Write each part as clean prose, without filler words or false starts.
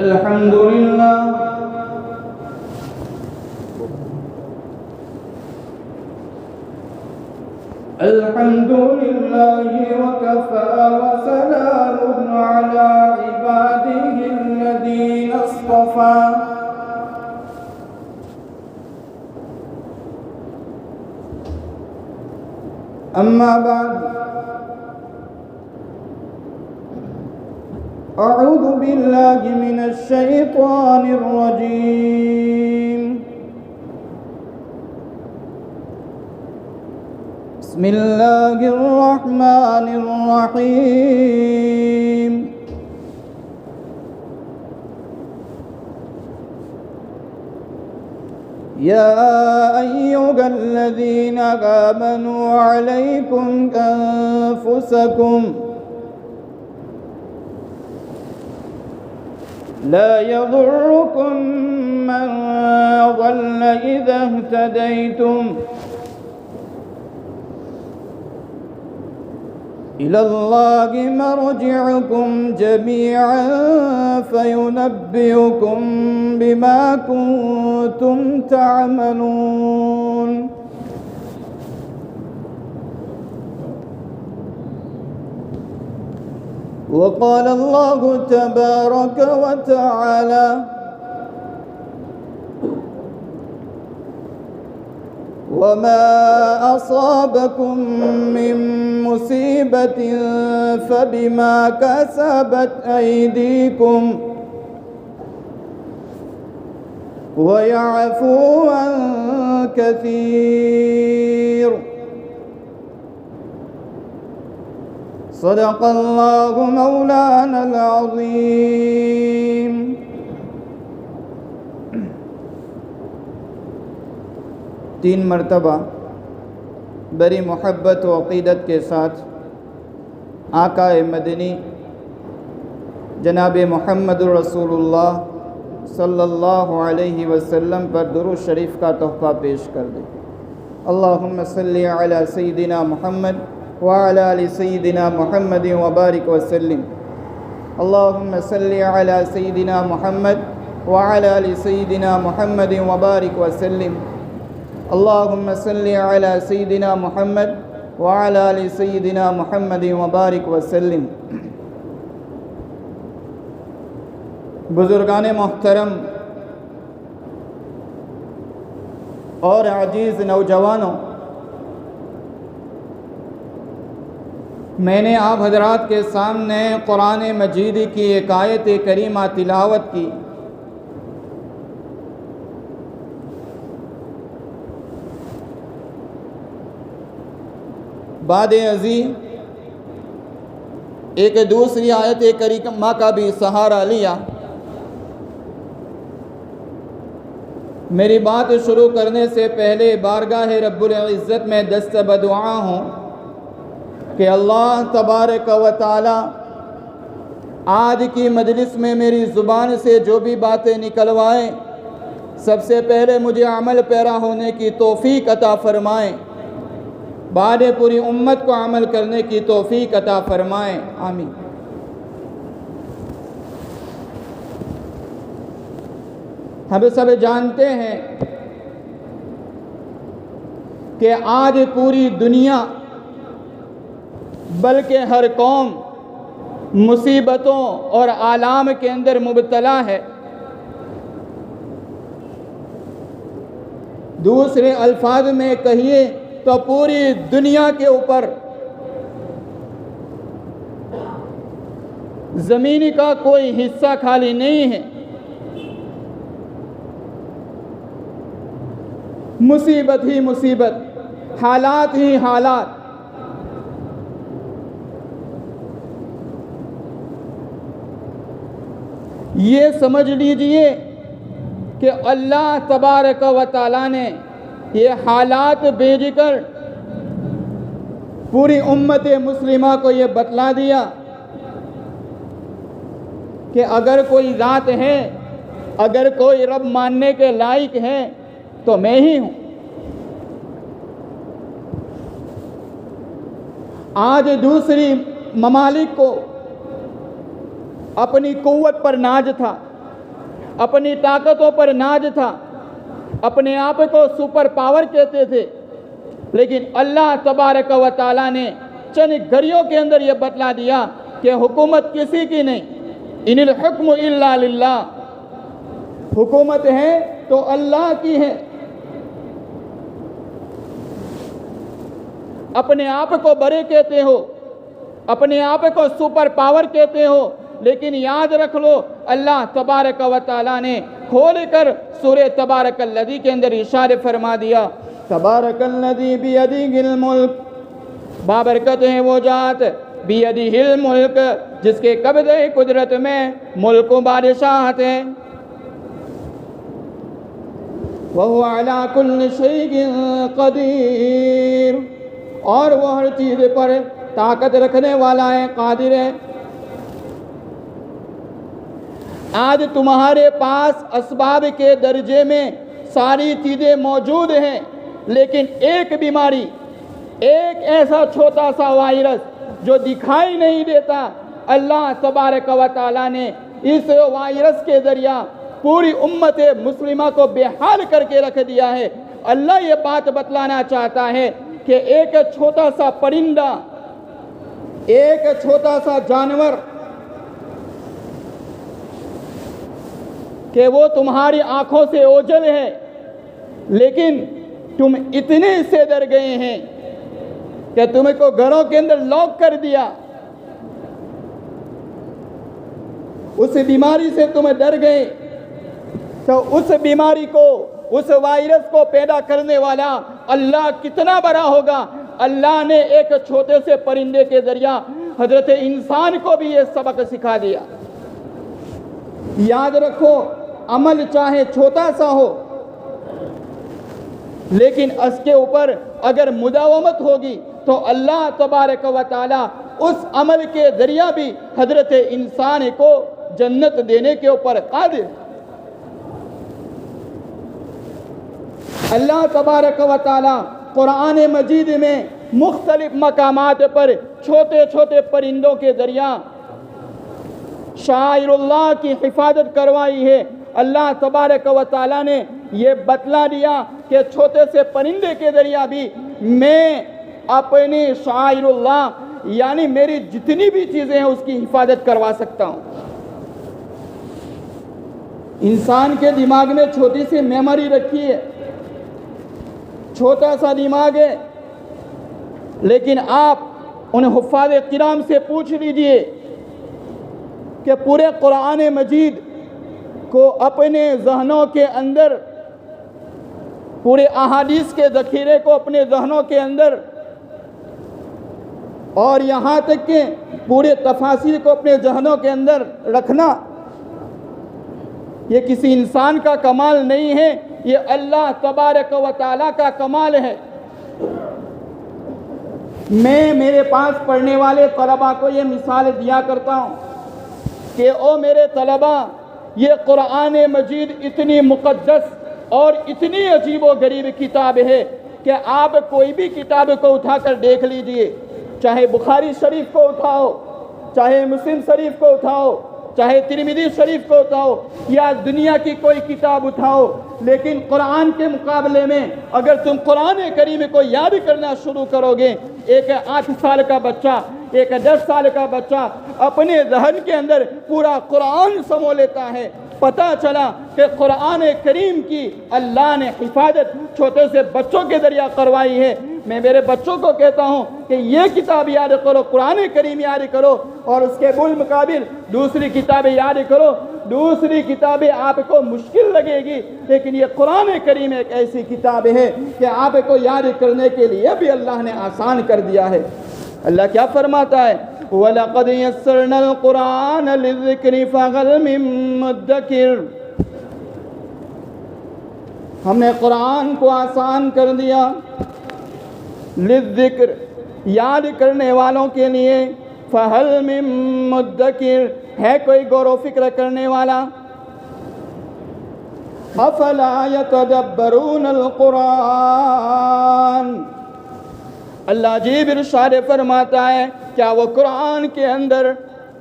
الحمد لله الحمد لله وكفى وسلام على عباده الذين اصطفى أما بعد أعوذ بالله من الشيطان الرجيم بسم الله الرحمن الرحيم يا أيها الذين آمنوا عليكم أنفسكم لا يضركم من ضل إذا اهتديتم إلى الله مرجعكم جميعا فينبئكم بما كنتم تعملون وقال الله تبارك وتعالى وما أصابكم من مصيبة فبما كسبت أيديكم ويعفو عن كثير صدق الله مولانا العظيم تین مرتبہ بڑی محبت و عقیدت کے ساتھ آقا مدنی جناب محمد رسول اللہ صلی اللہ علیہ وسلم پر درود شریف کا تحفہ پیش کر دیں۔ اللہم صلی علی سیدنا محمد وعلی آل سیدنا محمد وبارک وسلم۔ اللہم صلی علی سیدنا محمد وعلی آل سیدنا محمد وبارک وسلم۔ اللہم صلی علی سیدنا محمد وعلی آل سیدنا محمد وبارک وسلم۔ بزرگان محترم اور عزیز نوجوانوں، میں نے آپ حضرات کے سامنے قرآن مجید کی ایک آیت کریمہ تلاوت کی۔ بعد ازیں ایک دوسری آیت کریمہ کا بھی سہارا لیا۔ میری بات شروع کرنے سے پہلے بارگاہ رب العزت میں دست بدعا ہوں کہ اللہ تبارک و تعالی آج کی مجلس میں میری زبان سے جو بھی باتیں نکلوائیں، سب سے پہلے مجھے عمل پیرا ہونے کی توفیق عطا فرمائیں، بعد پوری امت کو عمل کرنے کی توفیق عطا فرمائیں، آمین۔ ہم سب جانتے ہیں کہ آج پوری دنیا بلکہ ہر قوم مصیبتوں اور آلام کے اندر مبتلا ہے۔ دوسرے الفاظ میں کہیے تو پوری دنیا کے اوپر زمین کا کوئی حصہ خالی نہیں ہے۔ مصیبت ہی مصیبت، حالات ہی حالات۔ یہ سمجھ لیجئے کہ اللہ تبارک و تعالیٰ نے یہ حالات بھیج کر پوری امت مسلمہ کو یہ بتلا دیا کہ اگر کوئی ذات ہے، اگر کوئی رب ماننے کے لائق ہے تو میں ہی ہوں۔ آج دوسری ممالک کو اپنی قوت پر ناز تھا، اپنی طاقتوں پر ناز تھا، اپنے آپ کو سپر پاور کہتے تھے، لیکن اللہ تبارک و تعالیٰ نے چند گھڑیوں کے اندر یہ بتلا دیا کہ حکومت کسی کی نہیں، ان الحکم الا للہ، حکومت ہے تو اللہ کی ہے۔ اپنے آپ کو بڑے کہتے ہو، اپنے آپ کو سپر پاور کہتے ہو، لیکن یاد رکھ لو اللہ تبارک و تعالیٰ نے کھول کر سورہ تبارک الذی کے اندر ارشاد فرما دیا، تبارک الذی بیدہ الملک، بابرکت ہے وہ ذات بیدہ الملک جس کے قبضہ قدرت میں ملک و بادشاہت ہے، وَهُوَ عَلَىٰ كُلِّ شَيْءٍ قَدِيرٌ، اور وہ ہر چیز پر طاقت رکھنے والا ہے، قادر ہے۔ آج تمہارے پاس اسباب کے درجے میں ساری چیزیں موجود ہیں، لیکن ایک بیماری، ایک ایسا چھوٹا سا وائرس جو دکھائی نہیں دیتا، اللہ تبارک و تعالیٰ نے اس وائرس کے ذریعہ پوری امت مسلمہ کو بے حال کر کے رکھ دیا ہے۔ اللہ یہ بات بتلانا چاہتا ہے کہ ایک چھوٹا سا پرندہ، ایک چھوٹا سا جانور کہ وہ تمہاری آنکھوں سے اوجھل ہے، لیکن تم اتنے سے ڈر گئے ہیں کہ تمہیں کو گھروں کے اندر لاک کر دیا، اس بیماری سے تم ڈر گئے، تو اس بیماری کو، اس وائرس کو پیدا کرنے والا اللہ کتنا بڑا ہوگا۔ اللہ نے ایک چھوٹے سے پرندے کے ذریعہ حضرت انسان کو بھی یہ سبق سکھا دیا۔ یاد رکھو، عمل چاہے چھوٹا سا ہو، لیکن اس کے اوپر اگر مداومت ہوگی تو اللہ تبارک و تعالی اس عمل کے ذریعہ بھی حضرت انسان کو جنت دینے کے اوپر قادر۔ اللہ تبارک و تعالی قرآن مجید میں مختلف مقامات پر چھوٹے چھوٹے پرندوں کے ذریعہ شاعر اللہ کی حفاظت کروائی ہے۔ اللہ تبارک و تعالیٰ نے یہ بتلا دیا کہ چھوٹے سے پرندے کے ذریعہ بھی میں اپنی شاعر اللہ یعنی میری جتنی بھی چیزیں ہیں اس کی حفاظت کروا سکتا ہوں۔ انسان کے دماغ میں چھوٹی سی میموری رکھی ہے، چھوٹا سا دماغ ہے، لیکن آپ ان حفاظ کرام سے پوچھ لیجئے کہ پورے قرآن مجید کو اپنے ذہنوں کے اندر، پورے احادیث کے ذخیرے کو اپنے ذہنوں کے اندر، اور یہاں تک کہ پورے تفاسیر کو اپنے ذہنوں کے اندر رکھنا، یہ کسی انسان کا کمال نہیں ہے، یہ اللہ تبارک و تعالیٰ کا کمال ہے۔ میں میرے پاس پڑھنے والے طلباء کو یہ مثال دیا کرتا ہوں کہ او میرے طلباء، یہ قرآن مجید اتنی مقدس اور اتنی عجیب و غریب کتاب ہے کہ آپ کوئی بھی کتاب کو اٹھا کر دیکھ لیجئے، چاہے بخاری شریف کو اٹھاؤ، چاہے مسلم شریف کو اٹھاؤ، چاہے ترمذی شریف کو اٹھاؤ، یا دنیا کی کوئی کتاب اٹھاؤ، لیکن قرآن کے مقابلے میں اگر تم قرآن کریم کو یاد کرنا شروع کرو گے، ایک 8 سال کا بچہ، ایک 10 سال کا بچہ اپنے ذہن کے اندر پورا قرآن سمو لیتا ہے۔ پتہ چلا کہ قرآن کریم کی اللہ نے حفاظت چھوٹے سے بچوں کے ذریعہ کروائی ہے۔ میں میرے بچوں کو کہتا ہوں کہ یہ کتاب یاد کرو، قرآن کریم یاد کرو، اور اس کے بالمقابل دوسری کتابیں یاد کرو۔ دوسری کتابیں آپ کو مشکل لگے گی، لیکن یہ قرآن کریم ایک ایسی کتاب ہے کہ آپ کو یاد کرنے کے لیے بھی اللہ نے آسان کر دیا ہے۔ اللہ کیا فرماتا ہے؟ وَلَقَدْ يَسَّرْنَا الْقُرْآنَ لِلذِّكْرِ فَهَلْ مِن مُّدَّكِرٍ، ہم نے قرآن کو آسان کر دیا، لِلذِّكْر یاد کرنے والوں کے لیے، فَهَلْ مِن مُّدَّكِرٍ ہے کوئی غور و فکر کرنے والا؟ أَفَلَا يَتَدَبَّرُونَ الْقُرْآنَ، اللہ عجیب ارشاد فرماتا ہے، کیا وہ قرآن کے اندر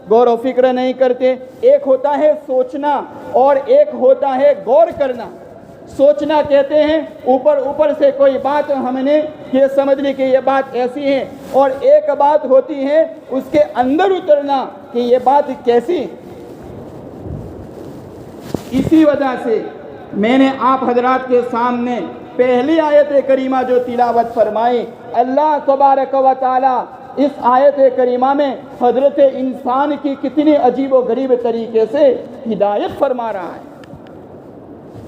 غور و فکر نہیں کرتے۔ ایک ہوتا ہے سوچنا اور ایک ہوتا ہے غور کرنا۔ سوچنا کہتے ہیں اوپر سے کوئی بات ہم نے یہ سمجھ لی کہ یہ بات ایسی ہے، اور ایک بات ہوتی ہے اس کے اندر اترنا کہ یہ بات کیسی۔ اسی وجہ سے میں نے آپ حضرات کے سامنے پہلی آیت کریمہ جو تلاوت فرمائی، اللہ تبارک و تعالی اس آیت کریمہ میں حضرت انسان کی کتنی عجیب و غریب طریقے سے ہدایت فرما رہا ہے۔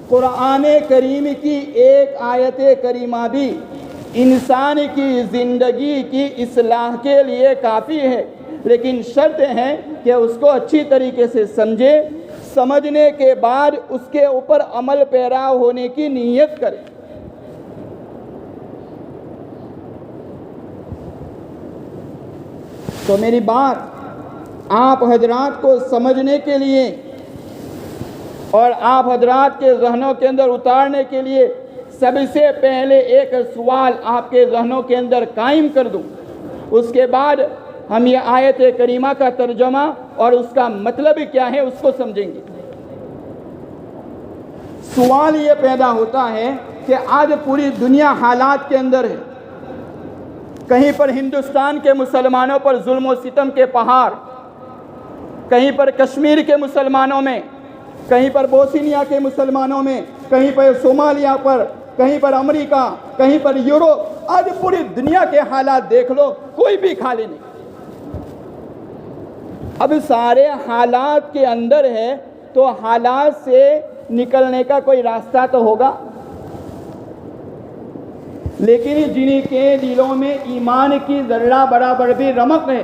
قرآن کریم کی ایک آیت کریمہ بھی انسان کی زندگی کی اصلاح کے لیے کافی ہے، لیکن شرط ہے کہ اس کو اچھی طریقے سے سمجھے، سمجھنے کے بعد اس کے اوپر عمل پیرا ہونے کی نیت کرے۔ تو میری بات آپ حضرات کو سمجھنے کے لیے اور آپ حضرات کے ذہنوں کے اندر اتارنے کے لیے سب سے پہلے ایک سوال آپ کے ذہنوں کے اندر قائم کر دوں، اس کے بعد ہم یہ آیت کریمہ کا ترجمہ اور اس کا مطلب کیا ہے اس کو سمجھیں گے۔ سوال یہ پیدا ہوتا ہے کہ آج پوری دنیا حالات کے اندر ہے، کہیں پر ہندوستان کے مسلمانوں پر ظلم و ستم کے پہاڑ، کہیں پر کشمیر کے مسلمانوں میں، کہیں پر بوسنیا کے مسلمانوں میں، کہیں پر صومالیہ پر، کہیں پر امریکہ، کہیں پر یورپ، آج پوری دنیا کے حالات دیکھ لو، کوئی بھی خالی نہیں۔ اب سارے حالات کے اندر ہے تو حالات سے نکلنے کا کوئی راستہ تو ہوگا، لیکن جن کے دلوں میں ایمان کی ذرہ برابر بھی رمق ہے،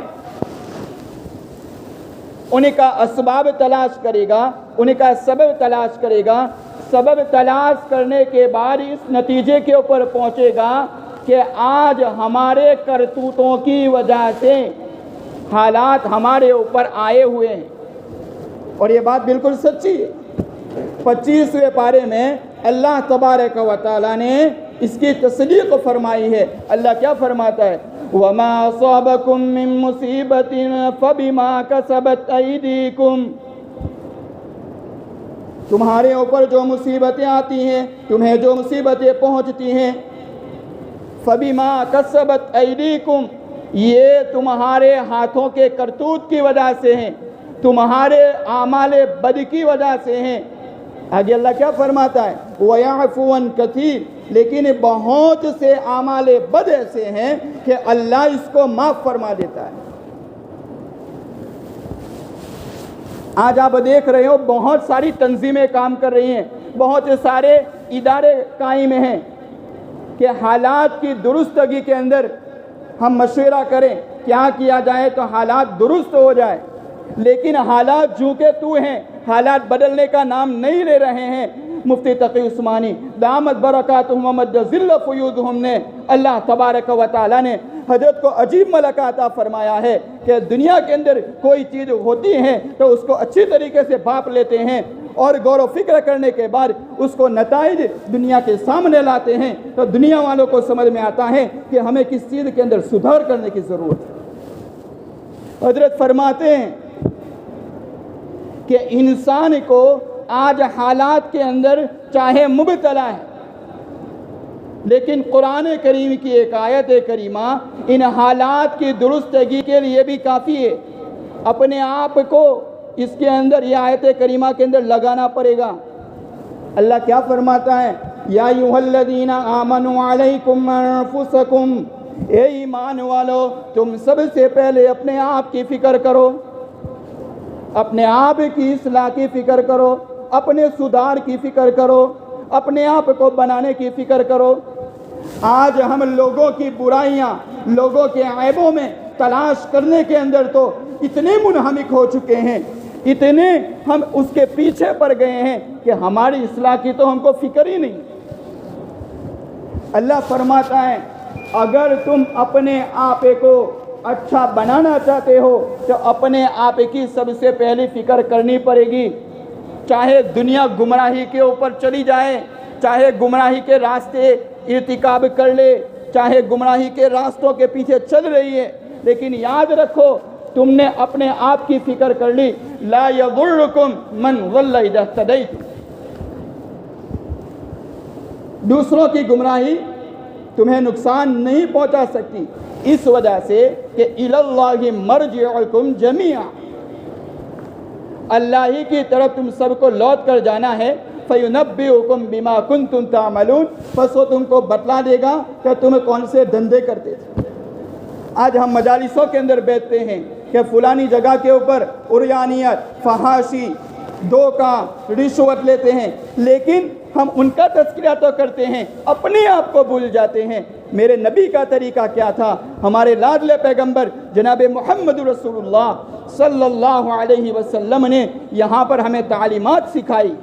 ان کا اسباب تلاش کرے گا، ان کا سبب تلاش کرے گا، سبب تلاش کرنے کے بعد اس نتیجے کے اوپر پہنچے گا کہ آج ہمارے کرتوتوں کی وجہ سے حالات ہمارے اوپر آئے ہوئے ہیں، اور یہ بات بالکل سچی ہے۔ 25ویں پارے میں اللہ تبارک و تعالیٰ نے اس کی تصدیق فرمائی ہے۔ اللہ کیا فرماتا ہے؟ وَمَا أَصَابَكُم مِّن مُّصِيبَةٍ فَبِمَا كَسَبَتْ أَيْدِيكُمْ، تمہارے اوپر جو مصیبتیں آتی ہیں، تمہیں جو مصیبتیں پہنچتی ہیں، فَبِمَا كَسَبَتْ أَيْدِيكُمْ، یہ تمہارے ہاتھوں کے کرتوت کی وجہ سے ہیں، تمہارے اعمال بد کی وجہ سے ہیں۔ آگے اللہ کیا فرماتا ہے؟ وَيَعْفُو عَن كَثِيرٍ، لیکن بہت سے اعمال بد ایسے ہیں کہ اللہ اس کو معاف فرما دیتا ہے۔ آج آپ دیکھ رہے ہو بہت ساری تنظیمیں کام کر رہی ہیں، بہت سارے ادارے قائم ہیں کہ حالات کی درستگی کے اندر ہم مشورہ کریں کیا کیا جائے تو حالات درست ہو جائے، لیکن حالات جو کہ تو ہیں، حالات بدلنے کا نام نہیں لے رہے ہیں۔ مفتی تقی عثمانی دامت برکاتہم ومد ذل فیوضہم نے، اللہ تبارک و تعالیٰ نے حضرت کو عجیب ملکہ عطا فرمایا ہے کہ دنیا کے اندر کوئی چیز ہوتی ہے تو اس کو اچھی طریقے سے بھاپ لیتے ہیں اور غور و فکر کرنے کے بعد اس کو نتائج دنیا کے سامنے لاتے ہیں، تو دنیا والوں کو سمجھ میں آتا ہے کہ ہمیں کس چیز کے اندر سدھار کرنے کی ضرورت ہے۔ حضرت فرماتے ہیں کہ انسان کو آج حالات کے اندر چاہے مبتلا ہے، لیکن قرآن کریم کی ایک آیت کریمہ ان حالات کی درستگی کے لیے بھی کافی ہے۔ اپنے آپ کو اس کے اندر، یہ آیت کریمہ کے اندر لگانا پڑے گا۔ اللہ کیا فرماتا ہے؟ یا ایھا الذین آمنوا علیکم انفسکم، اے ایمان والو تم سب سے پہلے اپنے آپ کی فکر کرو، اپنے آپ کی اصلاح کی فکر کرو، اپنے سدھار کی فکر کرو، اپنے آپ کو بنانے کی فکر کرو۔ آج ہم لوگوں کی برائیاں، لوگوں کے عیبوں میں تلاش کرنے کے اندر تو اتنے منہمک ہو چکے ہیں، اتنے ہم اس کے پیچھے پڑ گئے ہیں کہ ہماری اصلاح کی تو ہم کو فکر ہی نہیں۔ اللہ فرماتا ہے اگر تم اپنے آپ کو اچھا بنانا چاہتے ہو تو اپنے آپ کی سب سے پہلی فکر کرنی پڑے گی۔ چاہے دنیا گمراہی کے اوپر چلی جائے، چاہے گمراہی کے راستے ارتکاب کر لے، چاہے گمراہی کے راستوں کے پیچھے چل رہی ہے، لیکن یاد رکھو تم نے اپنے آپ کی فکر کر لی، لا یضرکم من ضل اذا اهتدیتم، دوسروں کی گمراہی تمہیں نقصان نہیں پہنچا سکتی، اس وجہ سے کہ الی اللہ مرجعکم جمیعا، اللہ ہی کی طرف تم سب کو لوٹ کر جانا ہے، فَيُنَبِّئُكُمْ بِمَا كُنْتُمْ تَعْمَلُونَ، پس وہ تم کو بتلا دے گا کہ تم کون سے دھندے کرتے تھے۔ آج ہم مجالسوں کے اندر بیٹھتے ہیں کہ فلانی جگہ کے اوپر عریانیت، فحاشی، دھوکہ، رشوت لیتے ہیں، لیکن ہم ان کا تذکرہ تو کرتے ہیں، اپنے آپ کو بھول جاتے ہیں۔ میرے نبی کا طریقہ کیا تھا؟ ہمارے لاڈلے پیغمبر جناب محمد رسول اللہ صلی اللہ علیہ وسلم نے یہاں پر ہمیں تعلیمات سکھائی۔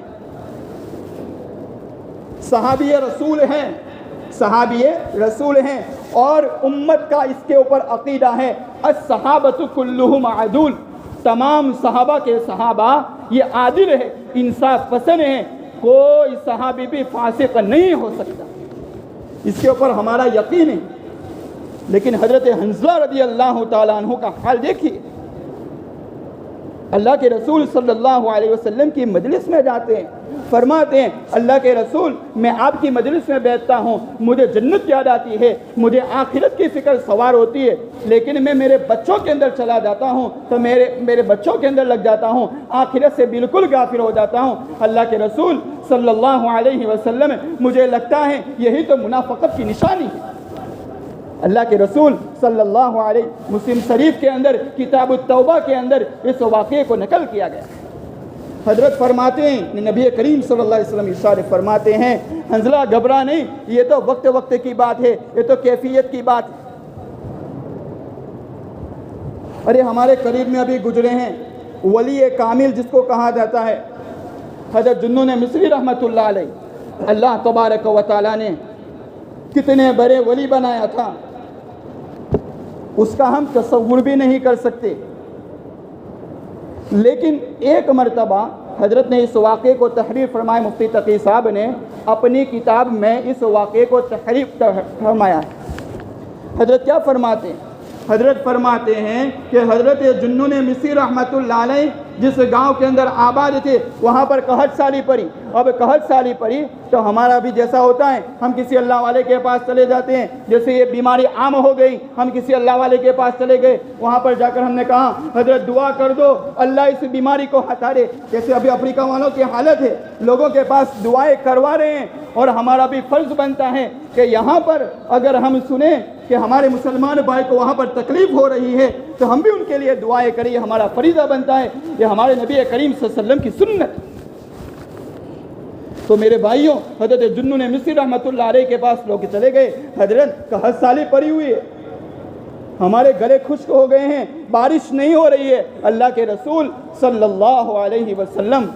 صحابی رسول ہیں، صحابی رسول ہیں، اور امت کا اس کے اوپر عقیدہ ہے الصحابۃ کلہم عدول، تمام صحابہ کے صحابہ یہ عادل ہے، انصاف پسند ہیں، کوئی صحابی بھی فاسق نہیں ہو سکتا، اس کے اوپر ہمارا یقین ہے۔ لیکن حضرت حنظلہ رضی اللہ تعالیٰ عنہ کا حال دیکھیے، اللہ کے رسول صلی اللہ علیہ وسلم کی مجلس میں جاتے ہیں، فرماتے ہیں اللہ کے رسول میں آپ کی مجلس میں بیٹھتا ہوں، مجھے جنت یاد آتی ہے، مجھے آخرت کی فکر سوار ہوتی ہے، لیکن میں میرے بچوں کے اندر چلا جاتا ہوں تو میرے بچوں کے اندر لگ جاتا ہوں، آخرت سے بالکل غافل ہو جاتا ہوں۔ اللہ کے رسول صلی اللہ علیہ وسلم مجھے لگتا ہے یہی تو منافقت کی نشانی ہے۔ اللہ کے رسول صلی اللہ علیہ مسلم شریف کے اندر کتاب التوبہ کے اندر اس واقعے کو نقل کیا گیا۔ حضرت فرماتے ہیں، نبی کریم صلی اللہ علیہ وسلم ارشاد فرماتے ہیں حنظلہ گھبرا نہیں، یہ تو وقت کی بات ہے، یہ تو کیفیت کی بات ہے۔ ارے ہمارے قریب میں ابھی گزرے ہیں ولی کامل جس کو کہا جاتا ہے حضرت جنون مصری رحمۃ اللہ علیہ، اللہ تبارک و تعالیٰ نے کتنے بڑے ولی بنایا تھا، اس کا ہم تصور بھی نہیں کر سکتے۔ لیکن ایک مرتبہ حضرت نے اس واقعے کو تحریر فرمایا، مفتی تقی صاحب نے اپنی کتاب میں اس واقعے کو تحریر فرمایا ہے۔ حضرت کیا فرماتے ہیں؟ حضرت فرماتے ہیں کہ حضرت جنون مصری رحمۃ اللہ علیہ جس گاؤں کے اندر آباد تھے وہاں پر قحط سالی پڑی۔ اب قحط سالی پڑی تو ہمارا بھی جیسا ہوتا ہے، ہم کسی اللہ والے کے پاس چلے جاتے ہیں، جیسے یہ بیماری عام ہو گئی، ہم کسی اللہ والے کے پاس چلے گئے، وہاں پر جا کر ہم نے کہا حضرت دعا کر دو اللہ اس بیماری کو ہٹا دے۔ جیسے ابھی افریقہ والوں کی حالت ہے، لوگوں کے پاس دعائیں کروا رہے ہیں، اور ہمارا بھی فرض بنتا ہے کہ یہاں پر اگر ہم سنیں کہ ہمارے مسلمان بھائی کو وہاں پر تکلیف ہو رہی ہے تو ہم بھی ان کے لیے دعائیں کریں، یہ ہمارا فریضہ بنتا ہے، یہ ہمارے نبی کریم صلی اللہ علیہ وسلم کی سنت۔ تو میرے بھائیوں، حضرت جنون مصری رحمۃ اللہ علیہ کے پاس لوگ چلے گئے، حضرت قحط سالی پڑی ہوئی ہے، ہمارے گلے خشک ہو گئے ہیں، بارش نہیں ہو رہی ہے۔ اللہ کے رسول صلی اللہ علیہ وسلم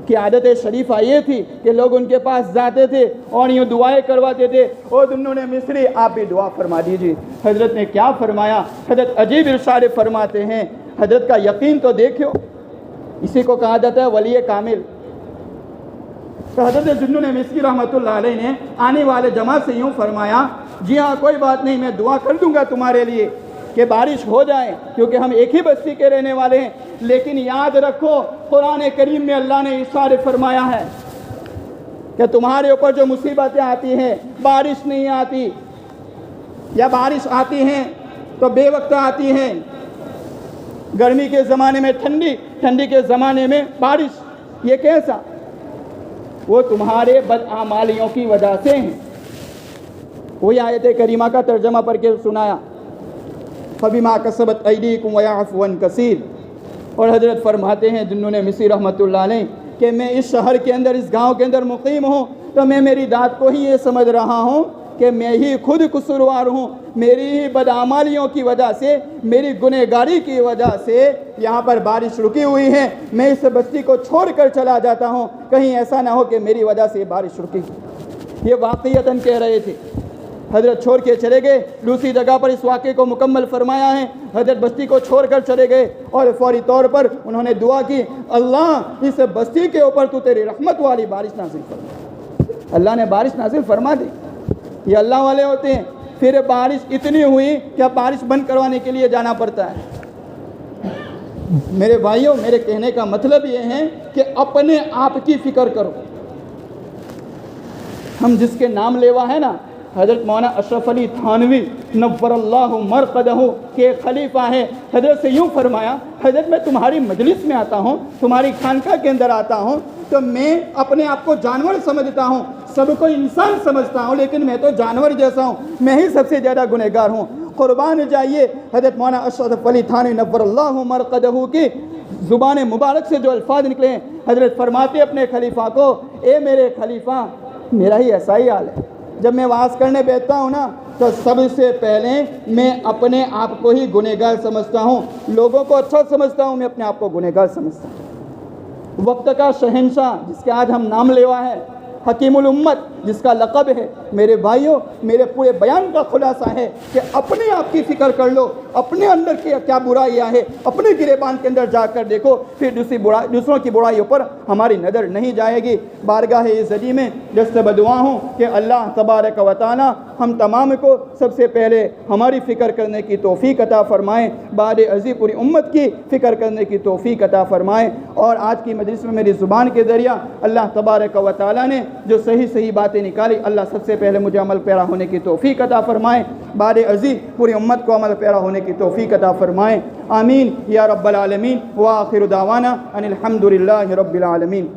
کی عادت شریفہ یہ تھی کہ لوگ ان کے پاس جاتے تھے اور یوں دعائیں کرواتے تھے، او جنون مصری آپ بھی دعا فرما دیجیے۔ حضرت نے کیا فرمایا؟ حضرت عجیب ارشاد فرماتے ہیں، حضرت کا یقین تو دیکھو، اسی کو کہا جاتا ہے ولی کامل۔ تو حضرت جنون مصری رحمۃ اللہ علیہ نے آنے والے جماعت سے یوں فرمایا، جی ہاں کوئی بات نہیں، میں دعا کر دوں گا تمہارے لیے کہ بارش ہو جائے، کیونکہ ہم ایک ہی بستی کے رہنے والے ہیں، لیکن یاد رکھو قرآن کریم میں اللہ نے ارشاد فرمایا ہے کہ تمہارے اوپر جو مصیبتیں آتی ہیں، بارش نہیں آتی یا بارش آتی ہیں تو بے وقت آتی ہیں، گرمی کے زمانے میں ٹھنڈی، ٹھنڈی کے زمانے میں بارش، یہ کیسا؟ وہ تمہارے بدعمالیوں کی وجہ سے ہیں۔ وہی آیت کریمہ کا ترجمہ پڑھ کے سنایا، فَبِمَا كَسَبَتْ أَيْدِيكُمْ وَيَعْفُو عَنْ كَثِيرٍ۔ اور حضرت فرماتے ہیں جنون مصری رحمۃ اللہ علیہ کہ میں اس شہر کے اندر، اس گاؤں کے اندر مقیم ہوں تو میں میری ذات کو ہی یہ سمجھ رہا ہوں کہ میں ہی خود قصوروار ہوں، میری ہی بدعمالیوں کی وجہ سے، میری گنہگاری کی وجہ سے یہاں پر بارش رکی ہوئی ہے، میں اس بستی کو چھوڑ کر چلا جاتا ہوں، کہیں ایسا نہ ہو کہ میری وجہ سے بارش رکی۔ یہ واقعیتاً کہہ رہے تھے۔ حضرت چھوڑ کے چلے گئے، دوسری جگہ پر اس واقعے کو مکمل فرمایا ہے، حضرت بستی کو چھوڑ کر چلے گئے اور فوری طور پر انہوں نے دعا کی، اللہ اس بستی کے اوپر تو تیری رحمت والی بارش نازل فرما۔ اللہ نے بارش نازل فرما دی، یہ اللہ والے ہوتے ہیں۔ پھر بارش اتنی ہوئی کہ اب بارش بند کروانے کے لیے جانا پڑتا ہے۔ میرے بھائیوں، میرے کہنے کا مطلب یہ ہے کہ اپنے آپ کی فکر کرو۔ ہم جس کے نام لیوا ہے نا، حضرت مولانا اشرف علی تھانوی نور اللہ مرقدہ کے ایک خلیفہ ہے، حضرت سے یوں فرمایا، حضرت میں تمہاری مجلس میں آتا ہوں، تمہاری خانقاہ کے اندر آتا ہوں تو میں اپنے آپ کو جانور سمجھتا ہوں، سب کو انسان سمجھتا ہوں، لیکن میں تو جانور جیسا ہوں، میں ہی سب سے زیادہ گنہگار ہوں۔ قربان جائیے حضرت مولانا اشرف علی تھانوی نور اللہ مرقدہ کی زبان مبارک سے جو الفاظ نکلے ہیں، حضرت فرماتے اپنے خلیفہ کو، اے میرے خلیفہ، میرا ہی ایسا ہی حال ہے، جب میں وعظ کرنے بیٹھتا ہوں نا تو سب سے پہلے میں اپنے آپ کو ہی گنہگار سمجھتا ہوں، لوگوں کو اچھا سمجھتا ہوں، میں اپنے آپ کو گنہگار سمجھتا ہوں۔ وقت کا شہنشاہ جس کے آج ہم نام لیوا ہے، حکیم الامت جس کا لقب ہے، میرے بھائیوں، میرے پورے بیان کا خلاصہ ہے کہ اپنے آپ کی فکر کر لو، اپنے اندر کیا برائیاں ہیں، اپنے گریبان کے اندر جا کر دیکھو، پھر دوسروں کی برائیوں پر ہماری نظر نہیں جائے گی۔ بارگاہ عزتی میں جس سے بدعا ہوں کہ اللہ تبارک و تعالی ہم تمام کو سب سے پہلے ہماری فکر کرنے کی توفیق عطا فرمائیں، بعد ازیں پوری امت کی فکر کرنے کی توفیق عطا فرمائیں، اور آج کی مجلس میں میری زبان کے ذریعہ اللہ تبارک و تعالی نے جو صحیح باتیں نکالی، اللہ سب سے پہلے مجھے عمل پیرا ہونے کی توفیق عطا فرمائیں، بعد ازیں پوری امت کو عمل پیرا ہونے کی توفیق عطا فرمائیں، آمین یا رب العالمین، وآخر دعوانا ان الحمد للہ رب العالمین۔